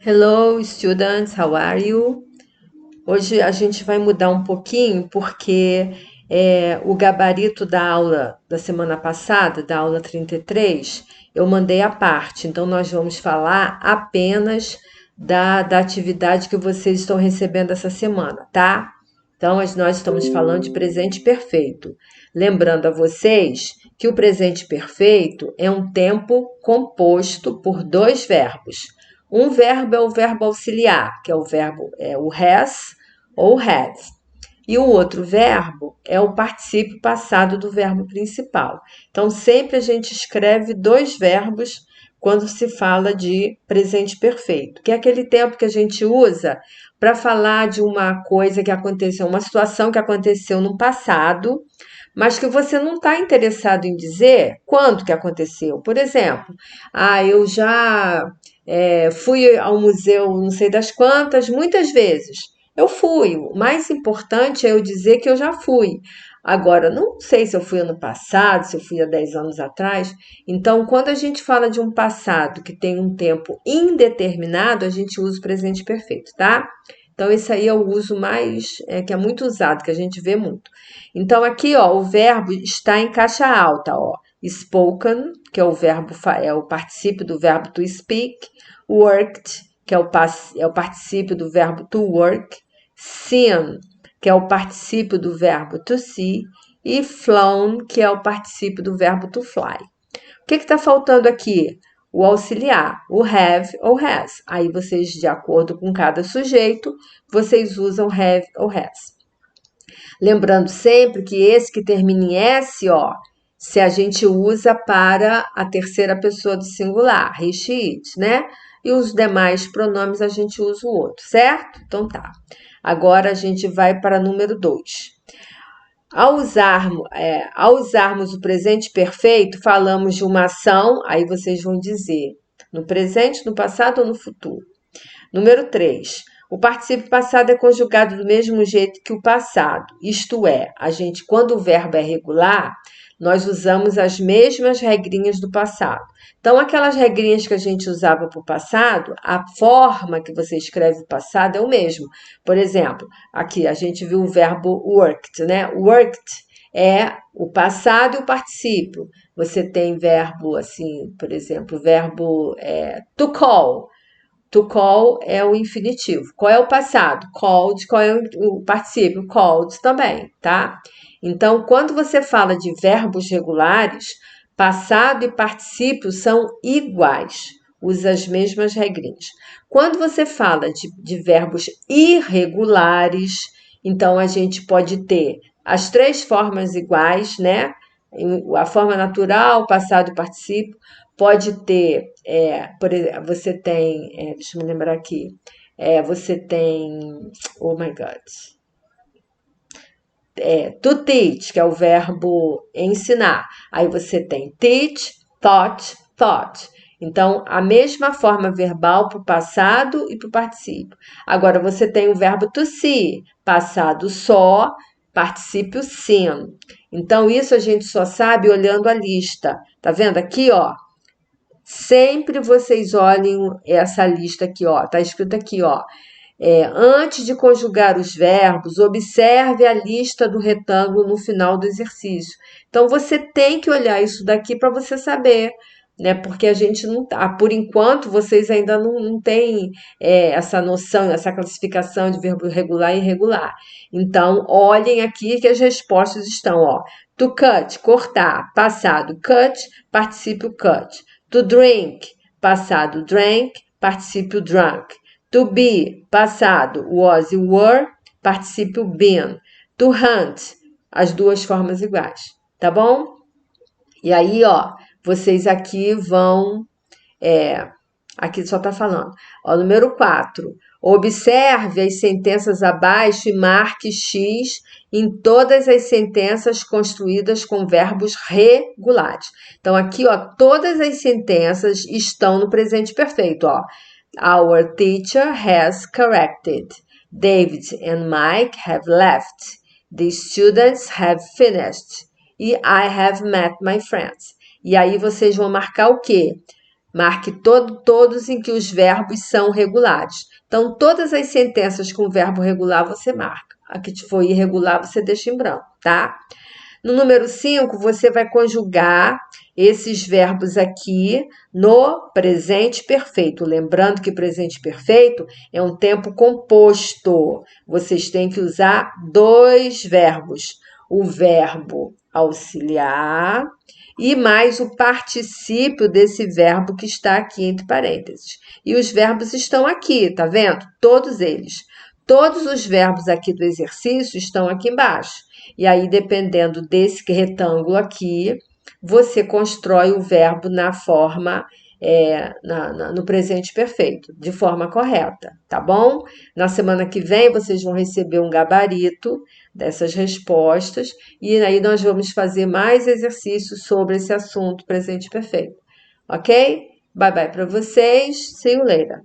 Hello, students, how are you? Hoje a gente vai mudar um pouquinho porque o gabarito da aula da semana passada, da aula 33, eu mandei à parte. Então, nós vamos falar apenas da atividade que vocês estão recebendo essa semana, tá? Então, nós estamos falando de presente perfeito. Lembrando a vocês que o presente perfeito é um tempo composto por dois verbos. Um verbo é o verbo auxiliar, que é o has ou had. E o outro verbo é o particípio passado do verbo principal. Então, sempre a gente escreve dois verbos quando se fala de presente perfeito, que é aquele tempo que a gente usa para falar de uma coisa que aconteceu, uma situação que aconteceu no passado, mas que você não está interessado em dizer quando que aconteceu. Por exemplo, eu já fui ao museu não sei das quantas, muitas vezes. Eu fui. O mais importante é eu dizer que eu já fui. Agora, não sei se eu fui ano passado, se eu fui há 10 anos atrás. Então, quando a gente fala de um passado que tem um tempo indeterminado, a gente usa o presente perfeito, tá? Então, esse aí é o uso mais, que é muito usado, que a gente vê muito. Então, aqui, ó, o verbo está em caixa alta, ó. Spoken, que é o particípio do verbo to speak. Worked, que é o particípio do verbo to work. Seen, que é o particípio do verbo to see. E flown, que é o particípio do verbo to fly. O que está faltando aqui? O auxiliar, o have ou has. Aí vocês, de acordo com cada sujeito, vocês usam have ou has. Lembrando sempre que esse que termina em S, ó, se a gente usa para a terceira pessoa do singular, he, she, it, né? E os demais pronomes a gente usa o outro, certo? Então tá. Agora a gente vai para número 2. Ao usarmos o presente perfeito, falamos de uma ação, aí vocês vão dizer no presente, no passado ou no futuro. Número 3. O particípio passado é conjugado do mesmo jeito que o passado. Isto é, quando o verbo é regular, nós usamos as mesmas regrinhas do passado. Então, aquelas regrinhas que a gente usava para o passado, a forma que você escreve o passado é o mesmo. Por exemplo, aqui a gente viu o verbo worked, né? Worked é o passado e o particípio. Você tem verbo assim, por exemplo, o verbo to call. To call é o infinitivo. Qual é o passado? Called. Qual é o particípio? Called também, tá? Então, quando você fala de verbos regulares, passado e particípio são iguais, usa as mesmas regrinhas. Quando você fala de verbos irregulares, então a gente pode ter as três formas iguais, né? A forma natural, passado e particípio. Pode ter, por exemplo, você tem, deixa eu me lembrar aqui, você tem, oh my God, to teach, que é o verbo ensinar. Aí você tem teach, taught, thought. Então, a mesma forma verbal para o passado e para o particípio. Agora, você tem o verbo to see, passado só, particípio seen. Então, isso a gente só sabe olhando a lista. Tá vendo aqui, ó? Sempre vocês olhem essa lista aqui, ó. Tá escrito aqui, ó. Antes de conjugar os verbos, observe a lista do retângulo no final do exercício. Então, você tem que olhar isso daqui para você saber, né? Porque a gente não tá, por enquanto, vocês ainda não têm essa noção, essa classificação de verbo regular e irregular. Então, olhem aqui que as respostas estão, ó. To cut, cortar, passado, cut, particípio cut. To drink, passado, drank, particípio drunk. To be, passado, was e were, particípio been. To hunt, as duas formas iguais, tá bom? E aí, ó, vocês aqui vão. Aqui só tá falando. Ó, número 4. Observe as sentenças abaixo e marque X em todas as sentenças construídas com verbos regulares. Então, aqui, ó, todas as sentenças estão no presente perfeito, ó. Our teacher has corrected. David and Mike have left. The students have finished. E I have met my friends. E aí vocês vão marcar o quê? Marque todos em que os verbos são regulares. Então, todas as sentenças com verbo regular você marca. A que for irregular, você deixa em branco, tá? No número 5, você vai conjugar esses verbos aqui no presente perfeito. Lembrando que presente perfeito é um tempo composto. Vocês têm que usar dois verbos. O verbo auxiliar e mais o particípio desse verbo que está aqui entre parênteses. E os verbos estão aqui, tá vendo? Todos eles. Todos os verbos aqui do exercício estão aqui embaixo. E aí, dependendo desse retângulo aqui, você constrói o verbo na forma, no presente perfeito, de forma correta, tá bom? Na semana que vem, vocês vão receber um gabarito dessas respostas e aí nós vamos fazer mais exercícios sobre esse assunto presente perfeito, ok? Bye bye para vocês, see you later.